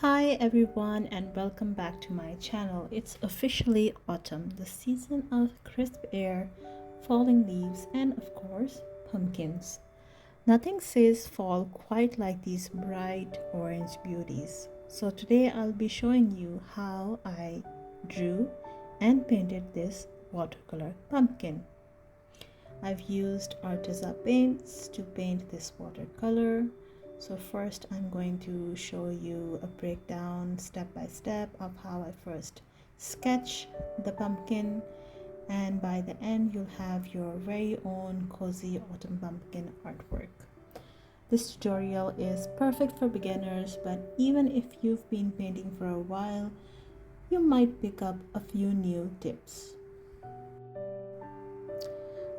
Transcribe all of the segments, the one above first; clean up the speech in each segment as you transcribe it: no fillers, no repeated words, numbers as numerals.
Hi everyone and welcome back to my channel. It's officially autumn, the season of crisp air, falling leaves and of course pumpkins. Nothing says fall quite like these bright orange beauties. So today I'll be showing you how I drew and painted this watercolor pumpkin. I've used Arteza paints to paint this watercolor. So first I'm going to show you a breakdown step by step of how I first sketch the pumpkin, and by the end you'll have your very own cozy autumn pumpkin artwork. This tutorial is perfect for beginners, but even if you've been painting for a while, you might pick up a few new tips.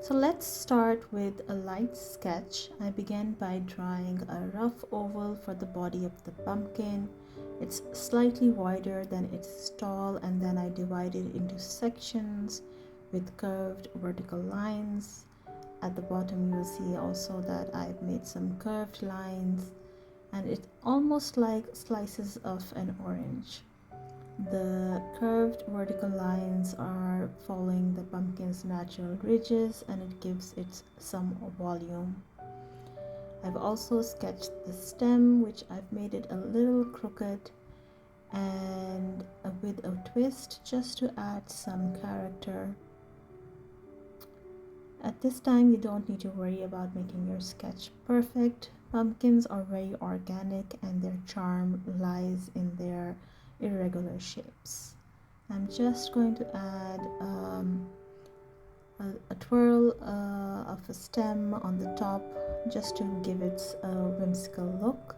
So let's start with a light sketch. I began by drawing a rough oval for the body of the pumpkin. It's slightly wider than it's tall, and then I divide it into sections with curved vertical lines. At the bottom you'll see also that I've made some curved lines, and it's almost like slices of an orange. The curved vertical lines are following the pumpkin's natural ridges, and it gives it some volume. I've also sketched the stem, which I've made it a little crooked and with a twist just to add some character. At this time you don't need to worry about making your sketch perfect. Pumpkins are very organic and their charm lies in their irregular shapes. I'm just going to add a twirl of a stem on the top just to give it a whimsical look.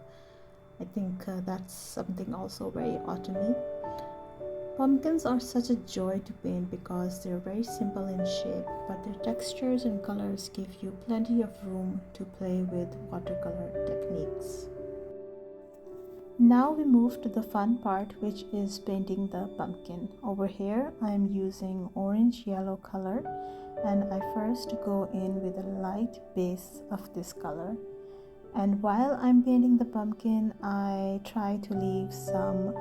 I think that's something also very autumny. Pumpkins are such a joy to paint because they're very simple in shape, but their textures and colors give you plenty of room to play with watercolor techniques. Now we move to the fun part, which is painting the pumpkin. Over here I'm using orange yellow color, and I first go in with a light base of this color, and while I'm painting the pumpkin I try to leave some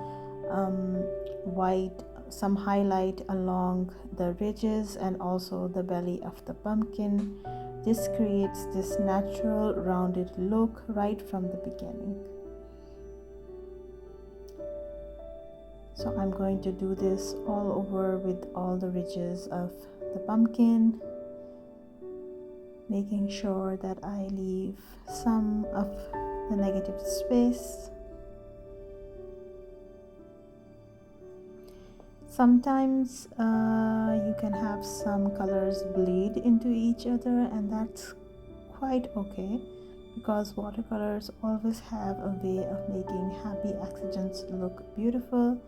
some highlight along the ridges and also the belly of the pumpkin. This creates this natural rounded look right from the beginning. So I'm going to do this all over with all the ridges of the pumpkin, making sure that I leave some of the negative space. Sometimes you can have some colors bleed into each other, and that's quite okay because watercolors always have a way of making happy accidents look beautiful.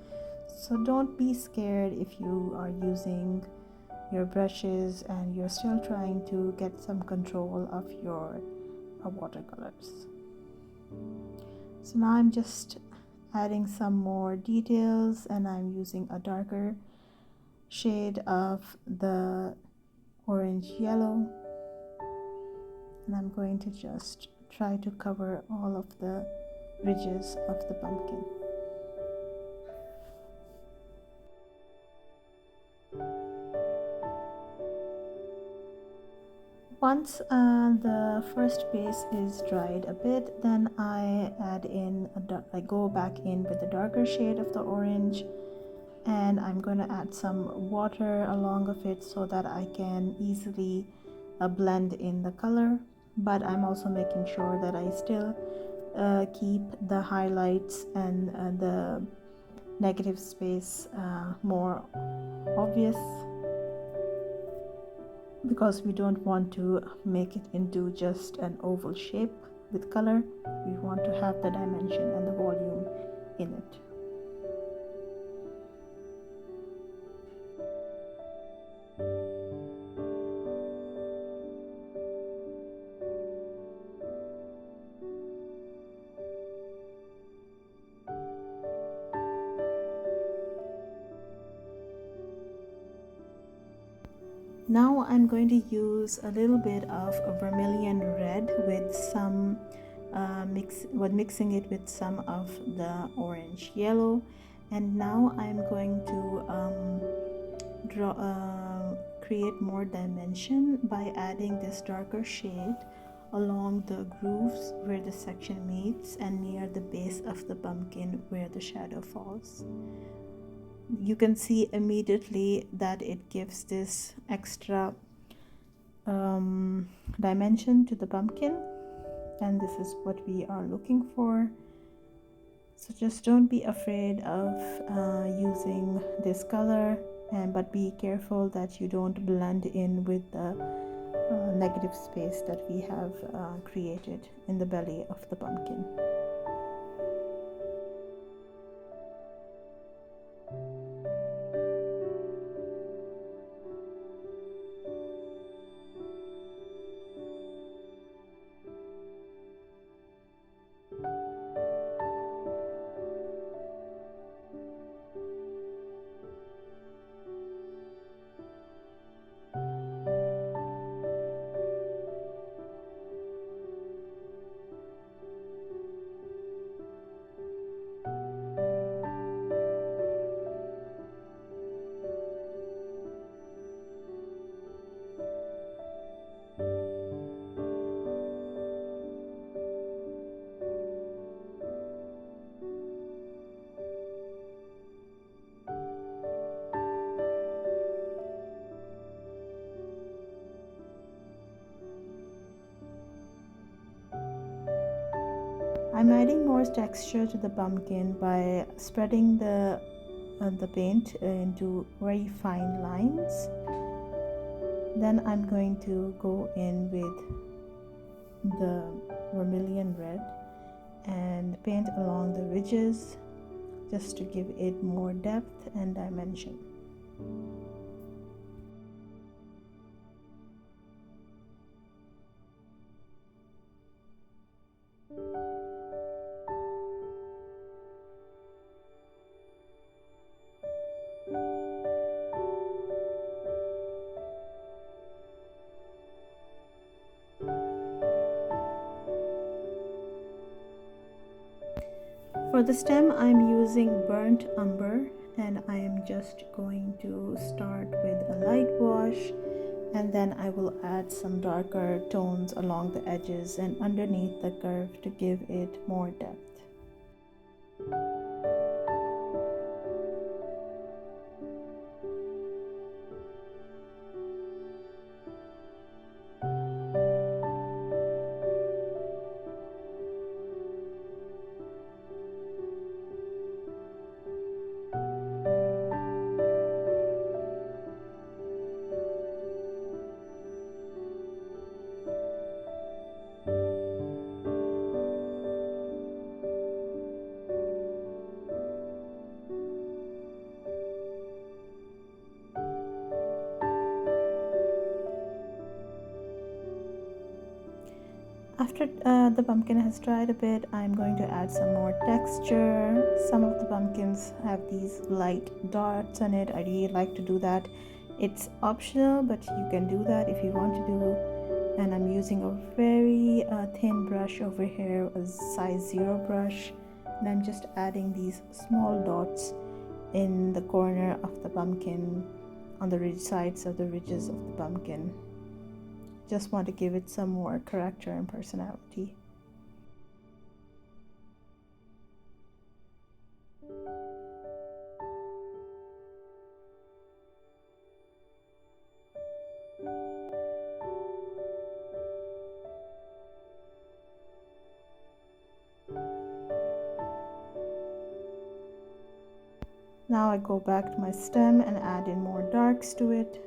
So don't be scared if you are using your brushes and you're still trying to get some control of your watercolors. So now I'm just adding some more details, and I'm using a darker shade of the orange yellow, and I'm going to just try to cover all of the ridges of the pumpkin. Once the first base is dried a bit, then I go back in with a darker shade of the orange, and I'm going to add some water along of it so that I can easily blend in the color. But I'm also making sure that I still keep the highlights and the negative space more obvious, because we don't want to make it into just an oval shape with color. We want to have the dimension and the volume in it. Now I'm going to use a little bit of a vermilion red with some mixing it with some of the orange yellow. And now I'm going to create more dimension by adding this darker shade along the grooves where the section meets and near the base of the pumpkin where the shadow falls. You can see immediately that it gives this extra dimension to the pumpkin, and this is what we are looking for. So just don't be afraid of using this color, but be careful that you don't blend in with the negative space that we have created in the belly of the pumpkin. I'm adding more texture to the pumpkin by spreading the paint into very fine lines. Then I'm going to go in with the vermilion red and paint along the ridges just to give it more depth and dimension. For the stem, I'm using burnt umber, and I am just going to start with a light wash, and then I will add some darker tones along the edges and underneath the curve to give it more depth. After the pumpkin has dried a bit, I'm going to add some more texture. Some of the pumpkins have these light dots on it. I really like to do that. It's optional, but you can do that if you want to do. And I'm using a very thin brush over here, a size 0 brush. And I'm just adding these small dots in the corner of the pumpkin, on the ridge sides of the ridges of the pumpkin. Just want to give it some more character and personality. Now I go back to my stem and add in more darks to it.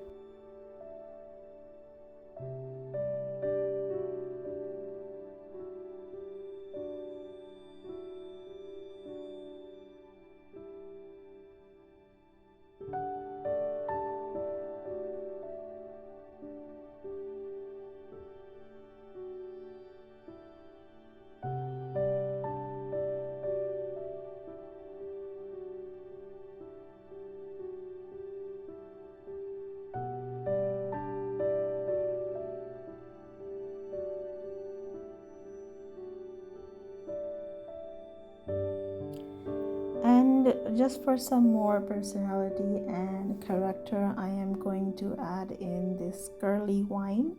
And just for some more personality and character, I am going to add in this curly wine,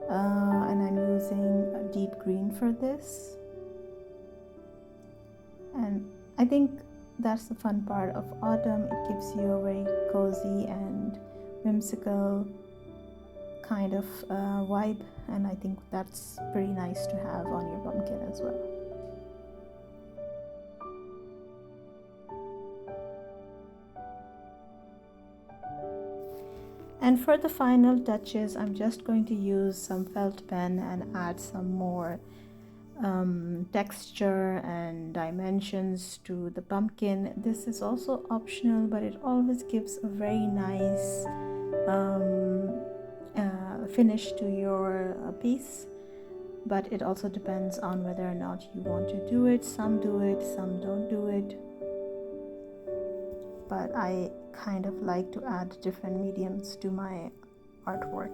and I'm using a deep green for this. And I think that's the fun part of autumn. It gives you a very cozy and whimsical kind of vibe, and I think that's pretty nice to have on your pumpkin as well. And for the final touches, I'm just going to use some felt pen and add some more texture and dimensions to the pumpkin. This is also optional, but it always gives a very nice finish to your piece. But it also depends on whether or not you want to do it. Some do it, some don't do it. But I kind of like to add different mediums to my artwork.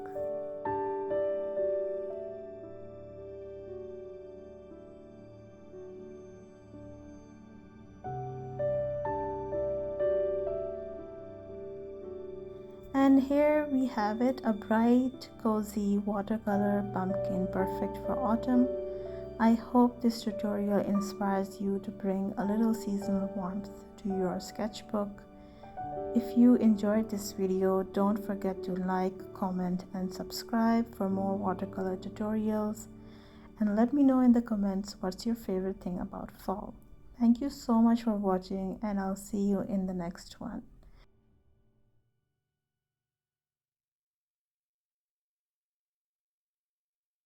And here we have it, a bright, cozy watercolor pumpkin, perfect for autumn. I hope this tutorial inspires you to bring a little seasonal warmth to your sketchbook. If you enjoyed this video, don't forget to like, comment, and subscribe for more watercolor tutorials. And let me know in the comments what's your favorite thing about fall. Thank you so much for watching, and I'll see you in the next one.